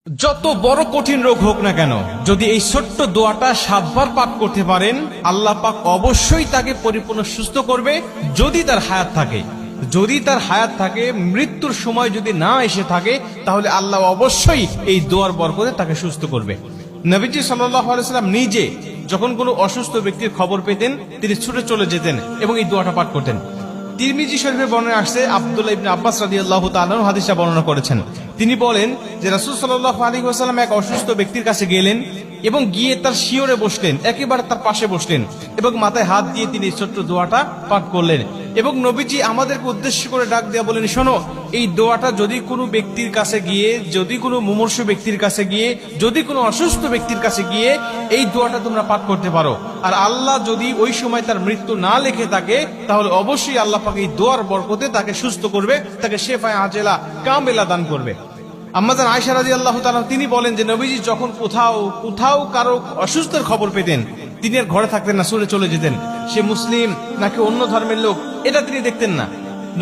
যত বড় কঠিন রোগ হোক না কেন, যদি এই ছোট্ট দোয়াটা 7 বার পাঠ করতে পারেন, আল্লাহ পাক অবশ্যই তাকে পরিপূর্ণ সুস্থ করবে। যদি তার হায়াত থাকে, মৃত্যুর সময় যদি না এসে থাকে, তাহলে আল্লাহ অবশ্যই এই দোয়ার বরকতে তাকে সুস্থ করবে। নবীজি সাল্লাল্লাহু আলাইহি ওয়াসাল্লাম নিজে যখন কোনো অসুস্থ ব্যক্তির খবর পেতেন, তিনি ছুটে চলে যেতেন এবং এই দোয়াটা পাঠ করতেন। তিরমিজি শরীফের বর্ণনা আসছে, আব্দুল্লাহ ইবনে আব্বাস রাদিয়াল্লাহু তাআলা হাদিসে বর্ণনা করেছেন। তিনি বলেন যে রাসূল সাল্লাল্লাহু আলাইহি ওয়াসাল্লাম এক অসুস্থ ব্যক্তির কাছে গেলেন এবং গিয়ে তার শিয়রে বসলেন, একেবারে তার পাশে বসলেন এবং মাথায় হাত দিয়ে তিনি ছোট্ট দোয়াটা পাঠ করলেন। এবং নবীজি আমাদেরকে উদ্দেশ্য করে ডাক দিয়ে বলেন, শোনো, এই দোয়াটা যদি কোনো ব্যক্তির কাছে গিয়ে, যদি কোনো মুমূর্ষু ব্যক্তির কাছে গিয়ে, যদি কোনো অসুস্থ ব্যক্তির কাছে গিয়ে এই দোয়াটা তোমরা পাঠ করতে পারো, আর আল্লাহ যদি ওই সময় তার মৃত্যু না লিখে থাকে, তাহলে অবশ্যই আল্লাহ পাক এই দোয়ার বরকতে তাকে সুস্থ করবে, তাকে শেফায়ে আজেলা কামেলা দান করবে। আম্মাজান আয়েশা রাদিয়াল্লাহু তাআলা তিনি বলেন যে নবীজি যখন কোথাও কারো অসুস্থের খবর পেতেন, তিনি আর ঘরে থাকতেন না, ছুটে চলে যেতেন। সে মুসলিম নাকি অন্য ধর্মের লোক, এটা তিনি দেখতেন না।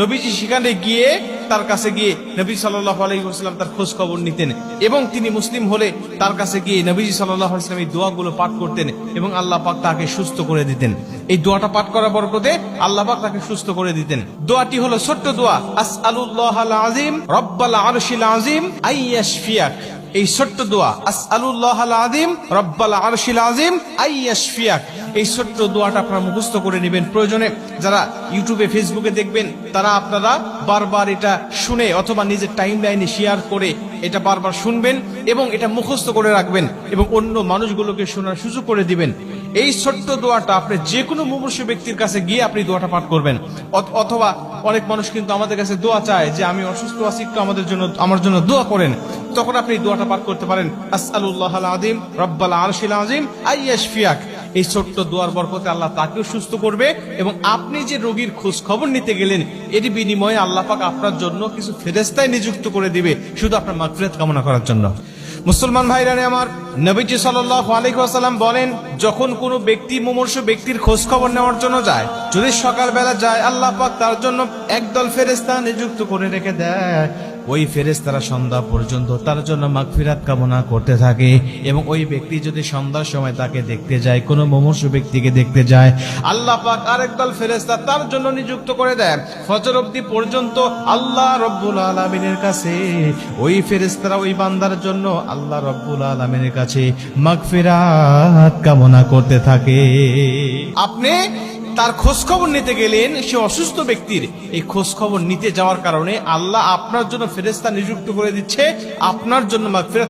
নবীজি সেখানে গিয়ে, তার কাছে গিয়ে নবী সাল্লাল্লাহু আলাইহি ওয়াসাল্লাম তার খোঁজ খবর নিতেন এবং তিনি মুসলিম হলে তার কাছে গিয়ে নবীজি সাল্লাল্লাহু আলাইহি ওয়াসাল্লাম এই দোয়াগুলো পাঠ করতেন এবং আল্লাহ পাক তাকে সুস্থ করে দিতেন। এই দোয়াটা পাঠ করার বরকতে আল্লাহ পাক তাকে সুস্থ করে দিতেন। দোয়াটি হলো ছোট্ট দোয়া, আসআলুল্লাহাল আযীম রব্বাল আরশিল আযীম আইয়াশফিয়াক। এই ছোট্ট দোয়া, আসআলুল্লাহাল আযীম রব্বাল আরশিল আযীম আইয়াশফিয়াক, এই ছোট্ট দোয়াটা আপনারা মুখস্থ করে নেবেন। প্রয়োজনে যারা ইউটিউবে ফেসবুকে দেখবেন, তারা আপনারা বারবার এটা শুনে অথবা নিজের টাইম লাইনে শেয়ার করে এটা বারবার শুনবেন এবং এটা মুখস্থ করে রাখবেন এবং অন্য মানুষগুলোকে শোনার সুযোগ করে দিবেন। এই ছোট্ট দোয়াটা আপনি যে কোনো মুমূর্ষু ব্যক্তির কাছে গিয়ে আপনি দোয়াটা পাঠ করবেন। অথবা অনেক মানুষ কিন্তু আমাদের কাছে দোয়া চায় যে আমি অসুস্থ আছি, একটু আমার জন্য দোয়া করেন। তখন আপনি দোয়াটা পাঠ করতে পারেন, আসআলুল্লাহাল আযীম রব্বাল আরশিল আযীম আইয়াশফিয়াক। এই ছোট্ট দোয়ার বরকতে আল্লাহ তাকেও সুস্থ করবে এবং আপনি যে রোগীর খোঁজ খবর নিতে গেলেন, এর বিনিময়ে আল্লাহ পাক আপনার জন্য কিছু ফেরেশতায় নিযুক্ত করে দিবে, শুধু আপনার মাগফিরাত কামনা করার জন্য। মুসলমান ভাইরা আমার, নবীজি সাল্লাল্লাহু আলাইহি ওয়াসাল্লাম বলেন, যখন কোনো ব্যক্তি মুমূর্ষু ব্যক্তির খোঁজ খবর নেওয়ার জন্য যায়, যদি সকালবেলা যায়, আল্লাহ পাক তার জন্য একদল ফেরেশতা নিযুক্ত করে রেখে দেয়। ওই ফেরেশতারা সন্ধ্যা পর্যন্ত তার জন্য মাগফিরাত কামনা করতে থাকে এবং ওই ব্যক্তি যদি সন্ধ্যার সময় তাকে দেখতে যায়, কোনো মুমূর্ষু ব্যক্তিকে দেখতে যায়, আল্লাহ পাক আরেকদল ফেরেশতা তার জন্য নিযুক্ত করে দেয়। ফজর অবধি পর্যন্ত আল্লাহ রব্বুল আলামিনের কাছে ওই ফেরেশতারা ওই বান্দার জন্য আল্লাহ রব্বুল আলামিনের কাছে মাগফিরাত কামনা করতে থাকে। আপনি তার খোঁজ খবর নিতে গেলেন, সে অসুস্থ ব্যক্তির এই খোঁজ খবর নিতে যাওয়ার কারণে আল্লাহ আপনার জন্য ফেরেশতা নিযুক্ত করে দিচ্ছে, আপনার জন্য মাগফিরাত